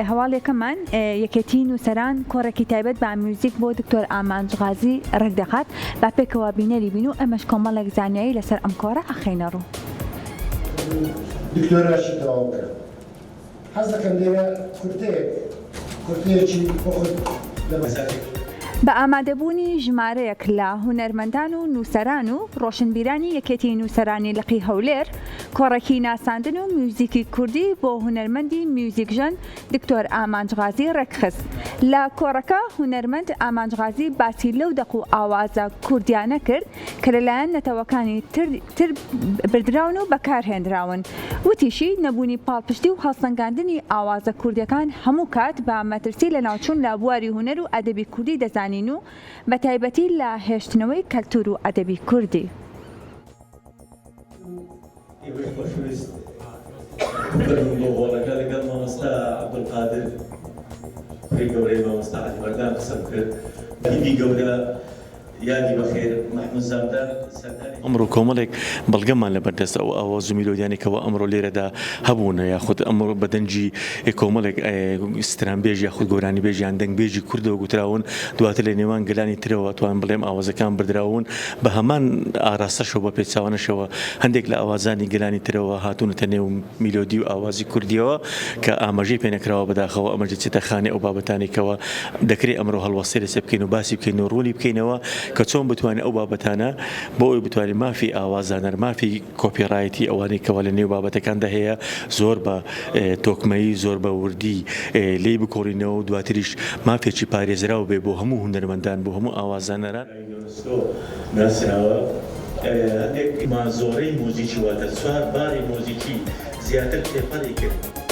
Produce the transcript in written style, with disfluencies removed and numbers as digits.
هەواڵێکەمان یەکێتی نووسەران کۆڕێکی تایبەت بە میوزیک بۆ دکتۆر ئامانج غازی ڕێک دەخات با پێکەوە بینەری بین و ئەمەش کۆمەڵێک زانیاری لەسەر ئەم کۆڕە ئەخەینە ڕوو. دکتۆراشی تەواو کرد. حەز دەکەم لێرە کورتەیەکی بۆ خۆت لەمەسەری بە ئامادەبوونی ژمارەیەک لە هونەرمەندان و نووسەران و ڕۆشنبیرانی یەکێتی نووسەرانی لقی هەولێر کۆڕێکی ناساندن و میوزیکی کوردی بۆ هونەرمەندی میوزیکژن دکتۆر ئامانج غازی ڕێکخست. لە کۆڕەکە هونەرمەند ئامانج غازی باسی لەو دەق و ئاوازە کوردیانە کرد کە لەلایەن نەتەوەکانی تر بردراون و بەکارهێنراون. وتیشی نەبوونی پاڵپشتی و هەڵسەنگاندنی ئاوازە کوردیەکان هەموو کات بە مەترسی لە ناوچوون لە بواری هونەر و ئەدەبی کوردی دەزانین و بە تایبەتی لە هێشتنەوەی کەلتور و ئەدەبی کوردی. بۆڵەکە لەگەڵ مامۆستا عەبدولقادر پڕی گەورەی مامۆستا عەلی بەردام قسەم کرد. بەهیدی گەورە یادی بەخێر محمود زامدار سەردانی ئەمڕۆ کۆمەڵێک بەڵگەمان لەبەردەست ئەو ئاواز و میلۆدیانێکەوە ئەمڕۆ لێرەدا هەبوونە یاخود ئەمڕۆ بەدەنجی کۆمەڵێک سترانبێژ یاخود گۆرانیبێژ یان دەنگبێژی کوردەوە گوتراون دواتر لە نێوان گەلانی ترەوە توان بڵێم ئاوازەکان بردراون بە هەمان ئاراستەشەوە بە پێچاوانەشەوە هەندێک لە ئاوازانی گەلانی ترەوە هاتوونەتە نێو میلۆدی و ئاوازی کوردیەوە کە ئاماژەی پێنەکراوە بەداخەوە ئەمەجە چێتە خانێ ئەو بابەتانێکەوە دەکرێت ئەمڕۆ هەڵوەسێ لەسەر بکەین و باسی بکەین و ڕوونی بکەینەوە کە چۆن بتوانێت ئەو بابەتانە بۆ ئەوی بتوانێت مافی ئاوازانەر مافی کۆپیڕایەتی ئەوانەی کەوا لە نێو بابەتەکاندا هەیە زۆر بە تۆکمەیی زۆر بە وردی لێی بکۆڕینەوە و دواتریش مافێکی پارێزراو بێ بۆ هەموو هونەرمەندان بۆ هەموو ئاوازانەران ناسراوە هەندێک مازۆرەی مۆزیکی واتە چوار باری مۆزیکی زیاتر تێپەڕی کرد.